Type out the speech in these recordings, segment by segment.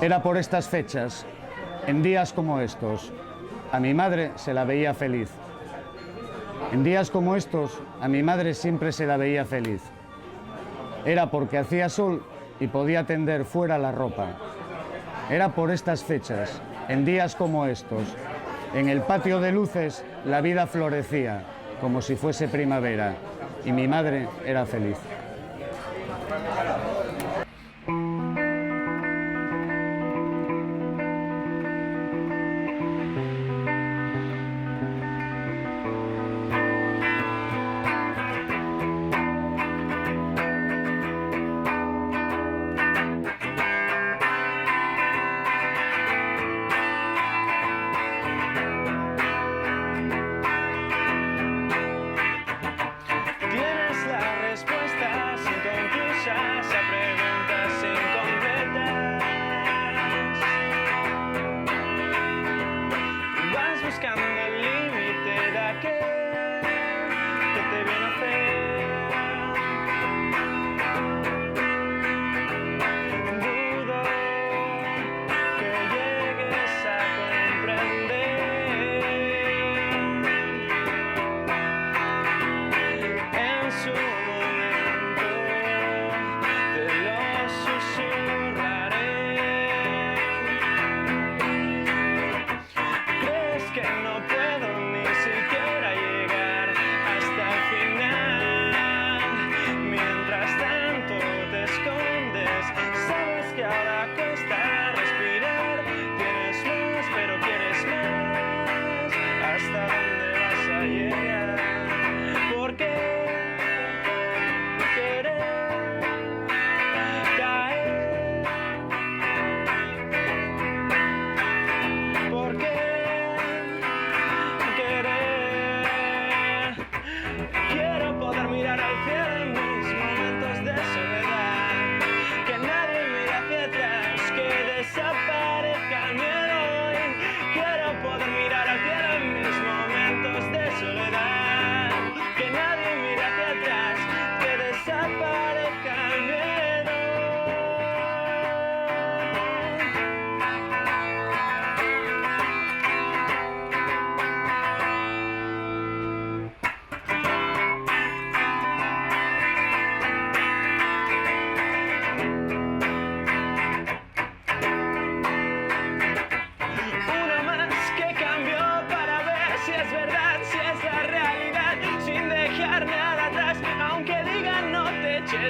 Era por estas fechas, en días como estos, a mi madre se la veía feliz. En días como estos, a mi madre siempre se la veía feliz. Era porque hacía sol y podía tender fuera la ropa. Era por estas fechas, en días como estos, en el patio de luces la vida florecía, como si fuese primavera, y mi madre era feliz.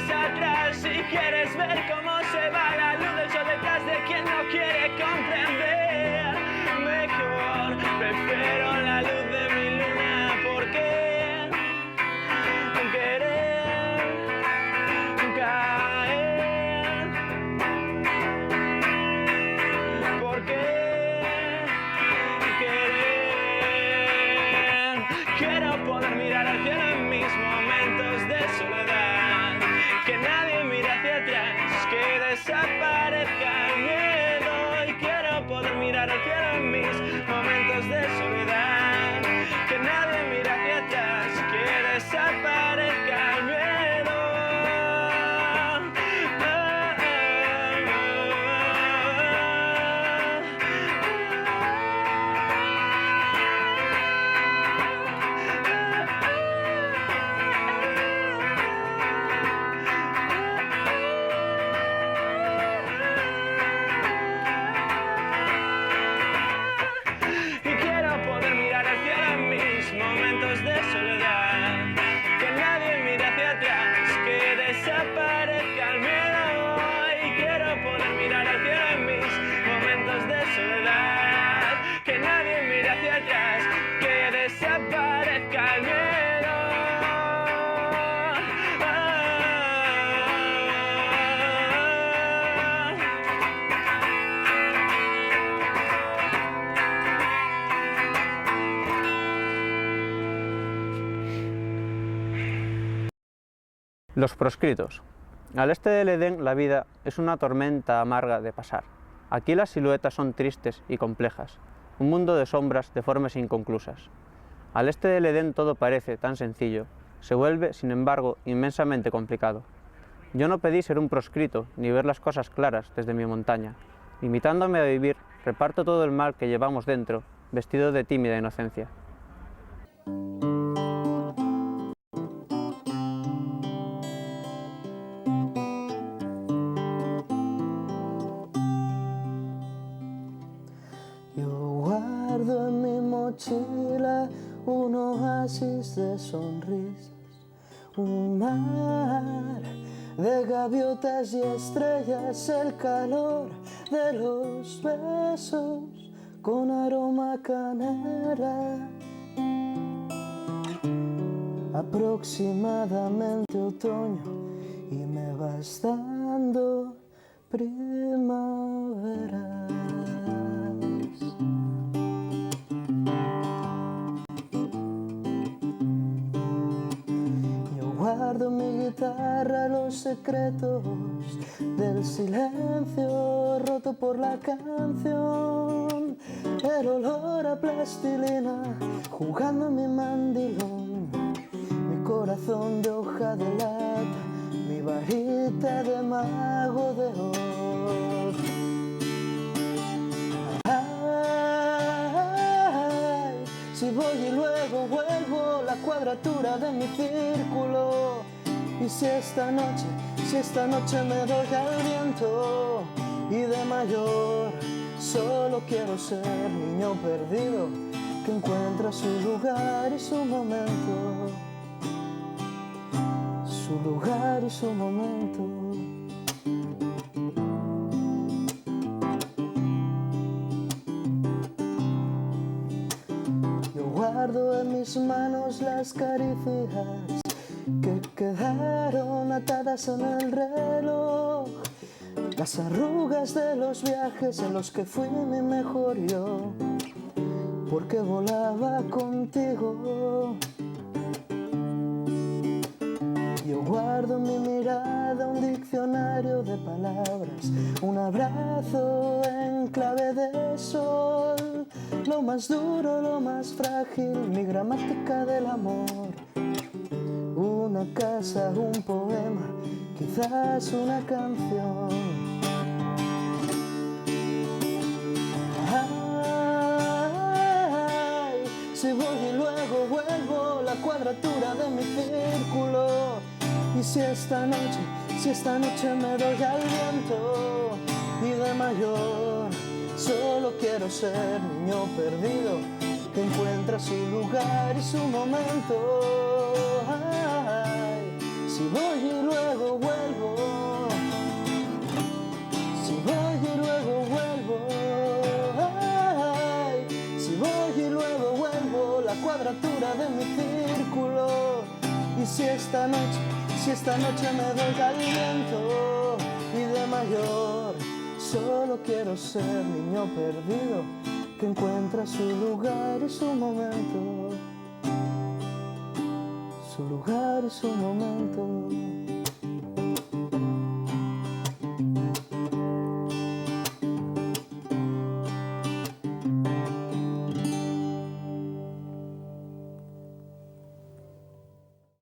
Atrás, si quieres ver cómo se va la luz del sol detrás de quien no quiere comprender, mejor prefiero la luz de mi luna, porque querer caer, porque querer, quiero poder mirar al cielo en mis momentos de soledad. Que nadie mire hacia atrás, que desaparezca el miedo. Y quiero poder mirar al cielo en mis momentos de soledad. Que nadie mire hacia atrás, que desaparezca el miedo. De soledad, que nadie mire hacia atrás, que desaparezca el miedo. Y quiero poder mirar al cielo en mis momentos de soledad, que nadie mire hacia atrás, que desaparezca el miedo. Los proscritos. Al este del Edén la vida es una tormenta amarga de pasar. Aquí las siluetas son tristes y complejas, un mundo de sombras deformes e inconclusas. Al este del Edén todo parece tan sencillo, se vuelve, sin embargo, inmensamente complicado. Yo no pedí ser un proscrito, ni ver las cosas claras desde mi montaña. Limitándome a vivir, reparto todo el mal que llevamos dentro, vestido de tímida inocencia. Yo guardo en mi mochila un oasis de sonrisas, un mar de gaviotas y estrellas, el calor de los besos con aroma a canela. Aproximadamente otoño y me vas dando primaveras. Guardo mi guitarra, los secretos del silencio roto por la canción, el olor a plastilina jugando en mi mandilón, mi corazón de hoja de lata, mi varita de mago de Oz. Ay, si voy y luego vuelvo, la cuadratura de mi círculo. Y si esta noche me doy al viento y de mayor solo quiero ser niño perdido que encuentra su lugar y su momento, su lugar y su momento. Yo guardo en mis manos las caricias que quedaron atadas en el reloj, las arrugas de los viajes en los que fui mi mejor yo, porque volaba contigo. Yo guardo en mi mirada un diccionario de palabras, un abrazo en clave de sol, lo más duro, lo más frágil, mi gramática del amor. Una casa, un poema, quizás una canción. Ay, si voy y luego vuelvo, la cuadratura de mi círculo. Y si esta noche me doy al viento y de mayor solo quiero ser niño perdido que encuentra su lugar y su momento. Ay, si voy y luego vuelvo, si voy y luego vuelvo, ay, si voy y luego vuelvo, la cuadratura de mi círculo. Y si esta noche me doy al viento y de mayor solo quiero ser niño perdido que encuentra su lugar y su momento, su lugar y su momento.